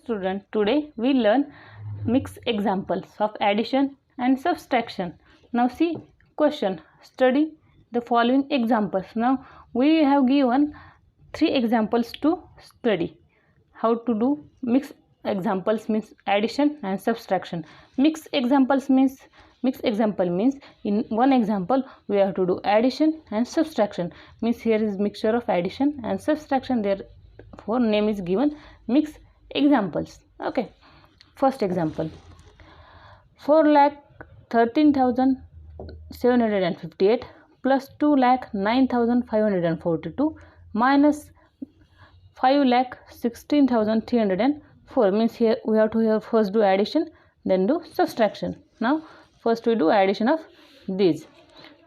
student, today we learn mixed examples of addition and subtraction. Now see question, study the following examples. Now we have given 3 examples to study. How to do mixed examples means addition and subtraction. Mixed example means in one example we have to do addition and subtraction, means here is mixture of addition and subtraction, therefore name is given mixed examples. Okay, first example, 4,13,758 plus 2,09,542 minus 5,16,304, means here we have to first do addition then do subtraction. Now first we do addition of these,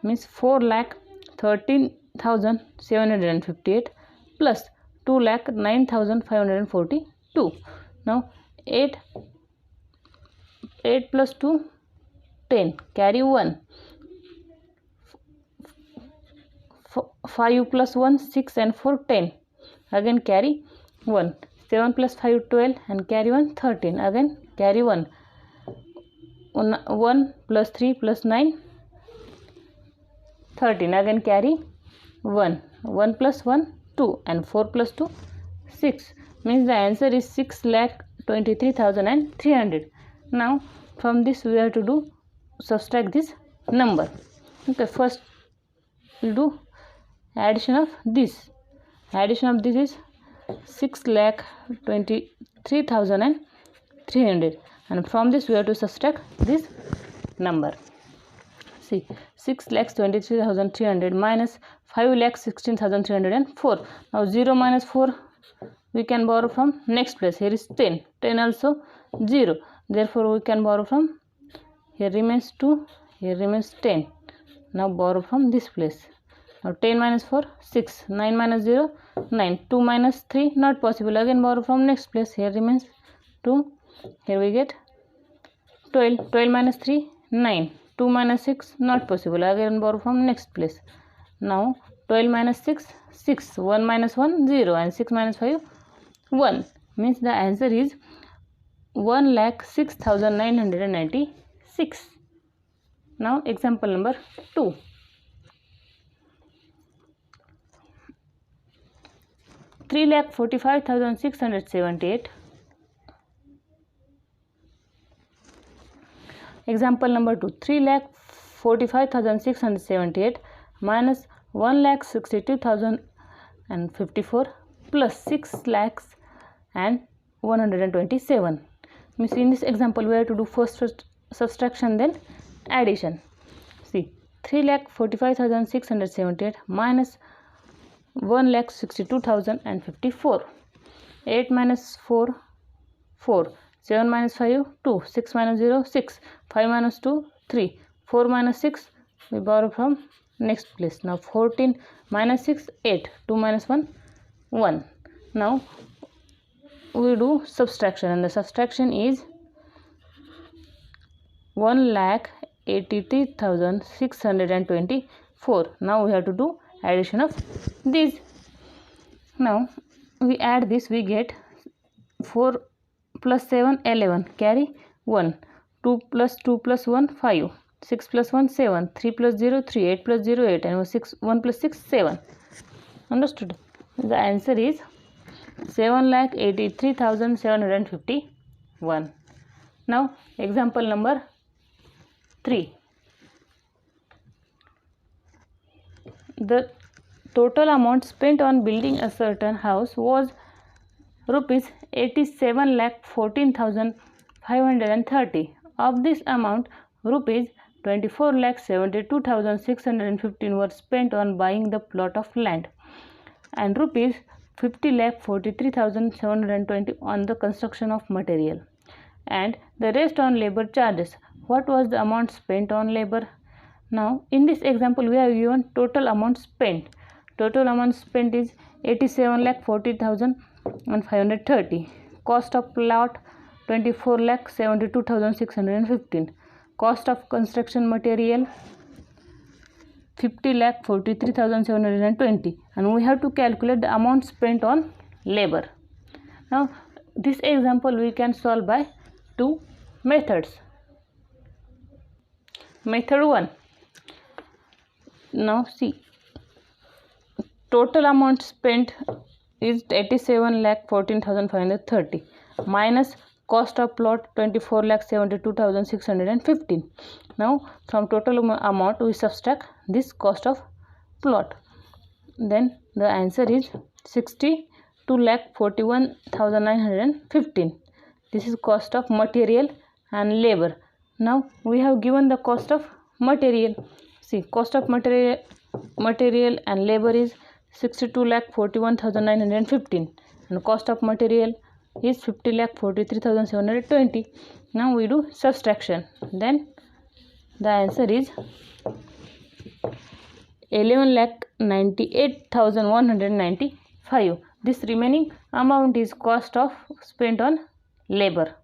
means 4,13,758 plus 2,09,542. Now 8 plus 2 10, carry 1. 5 plus 1 6 and 4 10, again carry 1. 7 plus 5 12 and carry 1 13, again carry 1. 1 plus 3 plus 9 13, again carry 1. 1 plus 1 2 and 4 plus 2 6, means the answer is 6,23,300. Now from this we have to do subtract this number. Okay, first we'll do addition of this. Addition of this is 6,23,300, and from this we have to subtract this number. See, 6,23,300 minus 5,16,304. Now 0 minus 4 we can borrow from next place. Here is 10. 10 also 0. Therefore we can borrow from, here remains 2, here remains 10. Now borrow from this place. Now 10 minus 4 6, 9 minus 0 9, 2 minus 3 not possible, again borrow from next place. Here remains 2, here we get 12. 12 minus 3 9, 2 minus 6 not possible, again borrow from next place. Now 12 minus 6 6, 1 minus 1 0 and 6 minus 5 1, means the answer is 1,06,996. Now example number 2. Three lakh 45,678. Example number 2. 3,45,678 minus 1,62,054 plus 6,127. Means in this example we have to do first subtraction then addition. See, 3,45,678 minus 1,62,054. 8 minus 4 4, 7 minus 5 2, 6 minus 0 6, 5 minus 2 3, 4 minus 6 we borrow from next place. Now 14 minus 6 8, 2 minus 1 1. Now we do subtraction, and the subtraction is 1,83,624. Now we have to do addition of these. Now we add this, we get 4 plus 7 11, carry 1. 2 plus 1 5, 6 plus 1 7, 3 plus 0 3, 8 plus 0 8 and 1 plus 6 7. Understood? The answer is 7,83,751. Now example number 3. The total amount spent on building a certain house was rupees 87,14,530. Of this amount, rupees 24,72,615 were spent on buying the plot of land, and rupees 50,43,720 on the construction of material, and the rest on labor charges. What was the amount spent on labor? Now in this example we have given total amount spent. Total amount spent is 87,40,530. Cost of plot 24,72,615. Cost of construction material 50,43,720, and we have to calculate the amount spent on labor. Now This example we can solve by two methods. Method 1. Now see, total amount spent is 87,14,530 minus cost of plot 24,72,615. Now from total amount we subtract this cost of plot. Then the answer is 62,41,915. This is cost of material and labor. Now we have given the cost of material. See, cost of material and labor is 62,41,915 and cost of material is 50,43,720. Now we do subtraction. Then the answer is 11,98,195. This remaining amount is cost of spent on labor.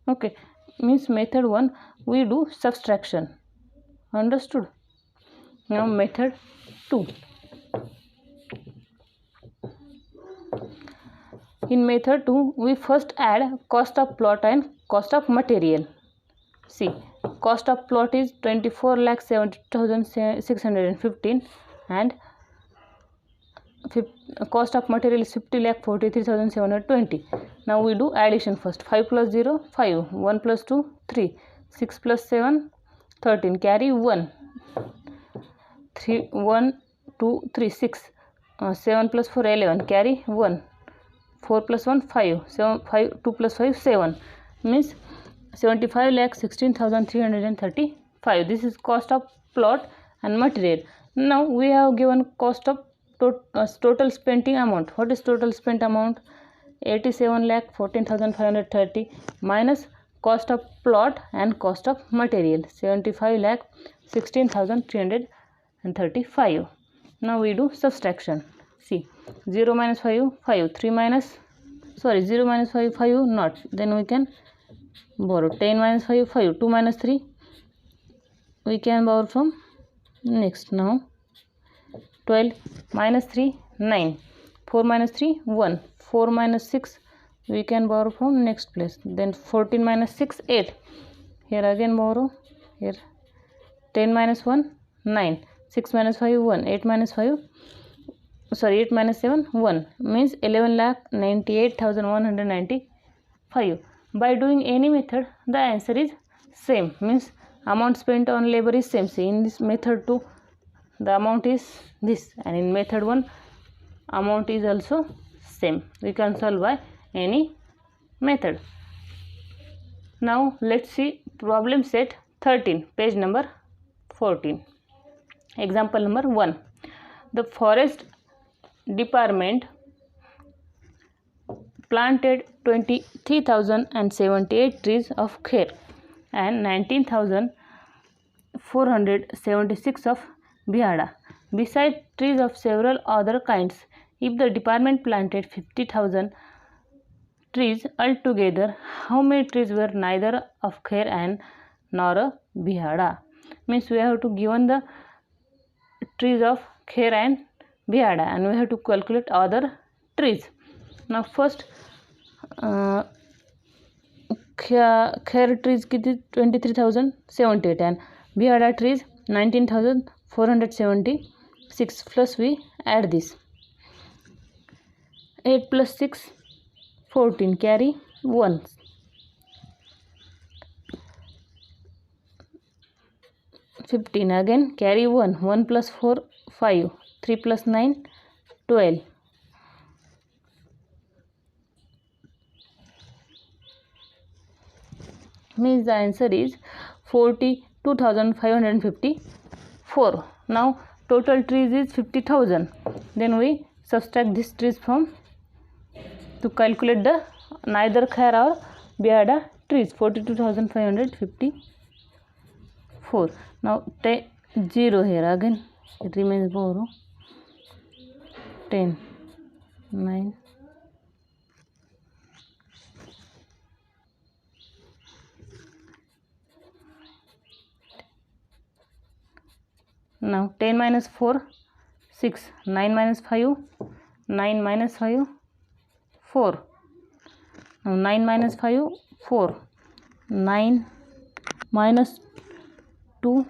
Okay, means method 1 we do subtraction. Understood? Now method 2. In method 2 we first add cost of plot and cost of material. See, cost of plot is 24,70,615 and cost of material is 50,43,720. Now we do addition first. 5 plus 0, 5. 1 plus 2, 3. 6 plus 7, 13. Carry 1. 3, 1, 2, 3, 6. 7 plus 4, 11. Carry 1. 4 plus 1, 5. 7, 5, 2 plus 5, 7. Means 75,16,335. This is cost of plot and material. Now we have given cost of total spending amount. What is total spent amount? 87,14,530 minus cost of plot and cost of material 75,16,335. Now we do subtraction. See, 0 minus 5, 5. 3 minus, 0 minus 5, 5 not. Then we can borrow. 10 minus 5, 5. 2 minus 3 we can borrow from next. Now 12 minus 3, 9. 4 minus 3, 1. 4 minus 6 we can borrow from next place. Then 14 minus 6, 8. Here again borrow. Here 10 minus 1, 9. 6 minus 5, 1. 8 minus 5, 8 minus 7, 1. Means 11,98,195. By doing any method the answer is same. Means amount spent on labor is same. See, in this method 2 the amount is this, and in method 1 amount is also same. We can solve by any method. Now let's see problem set 13, page number 14. Example number 1. The forest department planted 23,078 trees of kher and 19,476 of bihada, besides trees of several other kinds. If the department planted 50,000 trees altogether, how many trees were neither of kher and nor a bihada? Means we have to given the trees of kher and bihada and we have to calculate other trees. Now first kher trees किती 23,078 and bihada trees 19,476 plus we add this 8 plus 6 14 carry 1 15 again carry 1 plus 4 5 3 plus 9 12 means the answer is 42,554. Now total trees is 50,000. Then we subtract these trees from to calculate the neither kher or bihada trees. 42,554. Now 0 here again it remains borrow. 10 9 now 10 minus 4 6 9 minus 5 9 minus 5 4 Now 9 minus 5, 4. 9 minus 2,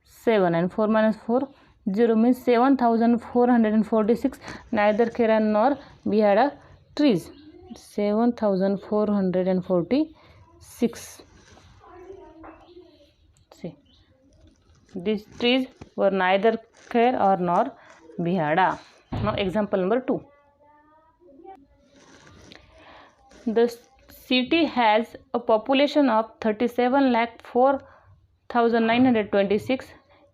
7, and 4 minus 4, 0, means 7,446. Neither Kera nor Bihada trees. 7,446. See, these trees were neither Kher or nor Bihada. Now example number 2. The city has a population of 37,04,926.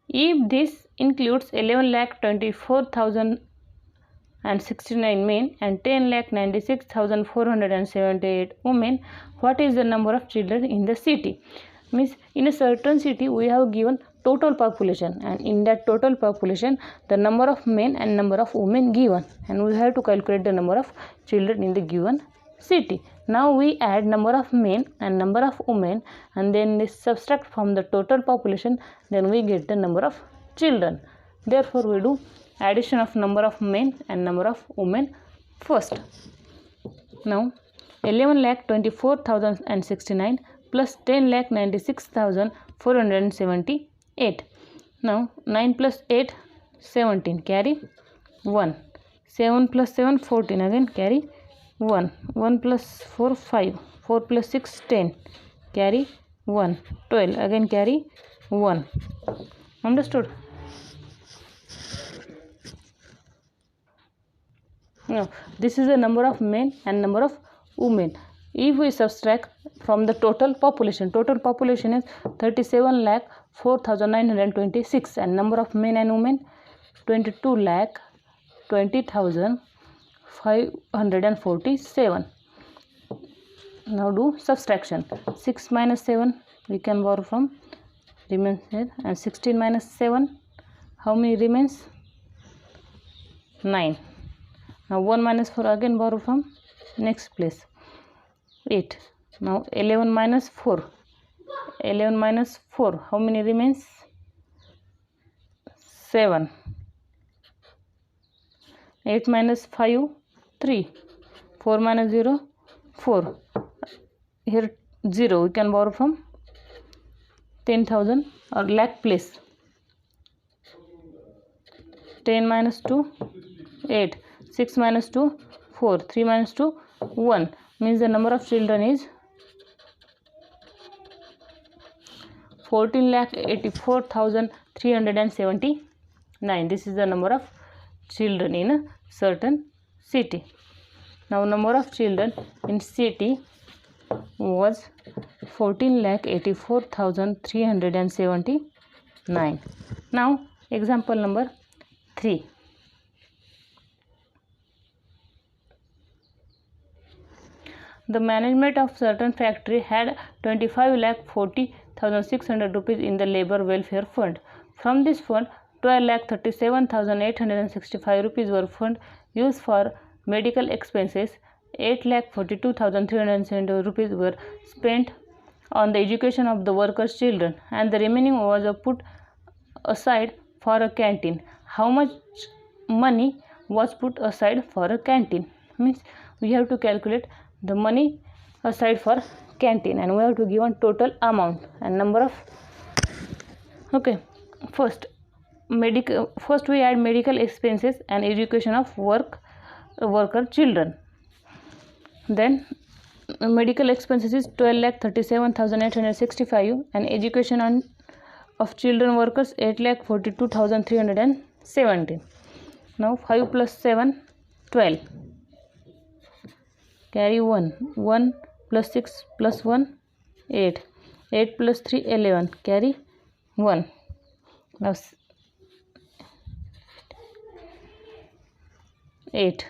If this includes 11,24,069 men and 10,96,478 women, what is the number of children in the city? Means in a certain city we have given total population, and in that total population the number of men and number of women given, and we have to calculate the number of children in the given city. Now we add number of men and number of women, and then we subtract from the total population, then we get the number of children. Therefore we do addition of number of men and number of women first. Now 11,24,069 plus 10,96,478. Now 9 plus 8, 17, carry 1. 7 plus 7, 14, again carry 1. 1 plus 4, 5. 4 plus 6, 10, carry 1. 12, again carry 1. Understood? Now this is the number of men and number of women. If we subtract from the total population is 37,04,926, and number of men and women 22,20,547. Now do subtraction. 6 minus 7 we can borrow from, remains here, and 16 minus 7, how many remains? 9. Now 1 minus 4 again borrow from next place, 8. Now 11 minus 4, 11 minus 4, how many remains? 7. 8 minus 5, 3. 4 minus 0, 4. Here 0 we can borrow from 10,000 or lakh place. 10 minus 2, 8. 6 minus 2, 4. 3 minus 2, 1. Means the number of children is 14,84,379. This is the number of children in a certain city. Now number of children in city was 14,84,379. Now example number 3. The management of certain factory had 25,40,600 rupees in the labor welfare fund. From this fund, 12,37,865 rupees were fund used for medical expenses. 8,42,370 rupees were spent on the education of the workers' children, and the remaining was put aside for a canteen. How much money was put aside for a canteen? Means we have to calculate the money aside for canteen, and we have to give a total amount and number of. Okay, first we add medical expenses and education of worker children. Then medical expenses is 12,37,865 and education of children workers 8,42,317. Now 5 plus 7, 12. Carry 1. 1 plus 6 plus 1, 8. 8 plus 3, 11. Carry 1. Now 8.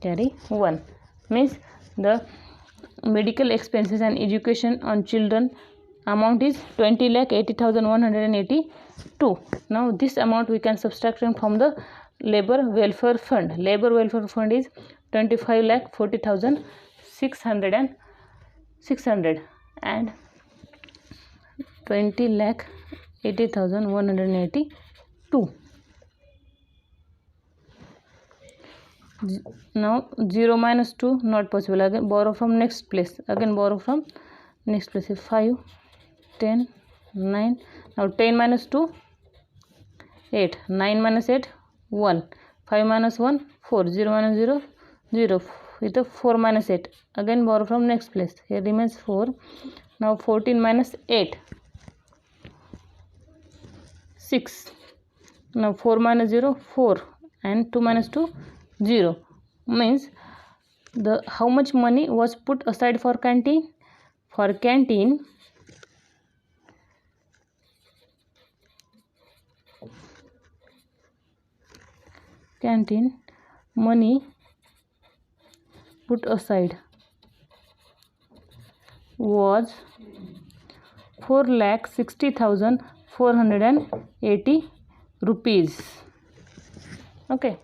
Carry 1. Means the medical expenses and education on children amount is 20,80,182. Now this amount we can subtract from the labor welfare fund. Labor welfare fund is 25,40,600 and 20,80,182. Now 0 minus 2 not possible. Again borrow from next place. Again borrow from next place. 5, 10, 9. Now 10 minus 2, 8. 9 minus 8, 1. 5 minus 1, 4. 0 minus 0, 0. With a 4 minus 8. Again borrow from next place. Here remains 4. Now 14 minus 8, 6. Now 4 minus 0, 4. And 2 minus 2, 0. Means the how much money was put aside for canteen? For canteen, money put aside was 4,60,480 rupees. Okay,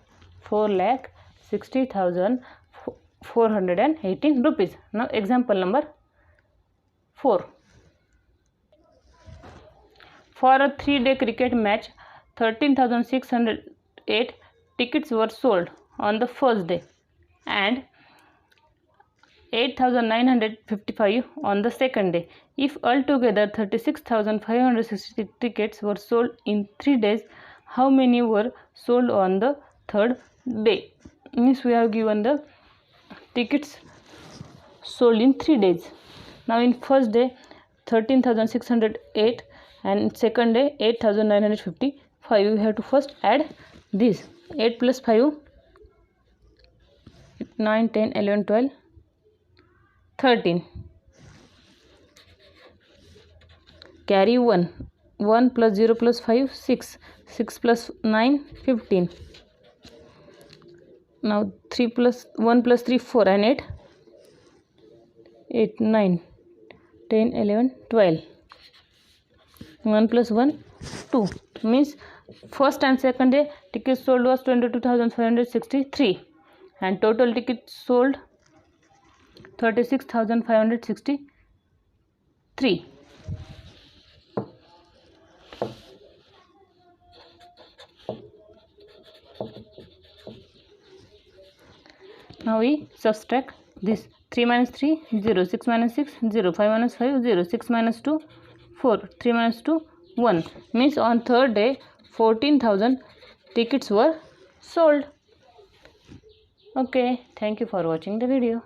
4,60,418 rupees. Now example number 4. For a 3-day cricket match, 13,608 tickets were sold on the first day and 8,955 on the second day. If altogether 36,560 tickets were sold in 3 days, how many were sold on the third day? Means we have given the tickets sold in 3 days. Now in first day 13,608 and second day 8,955. We have to first add this. 8 plus 5, 9, 10, 11, 12, 13. Carry 1. 1 plus 0 plus 5, 6. 6 plus 9, 15. Now 3 plus 1 plus 3, 4 and 8. 8, 9, 10, 11, 12. 1 plus 1, 2. Means first and second day tickets sold was 22,563 and total tickets sold 36,563. Now we subtract this. 3 minus 3, 0. 6 minus 6, 0. 5 minus 5, 0. 6 minus 2, 4. 3 minus 2, 1. Means on third day 14,000 tickets were sold. Okay, thank you for watching the video.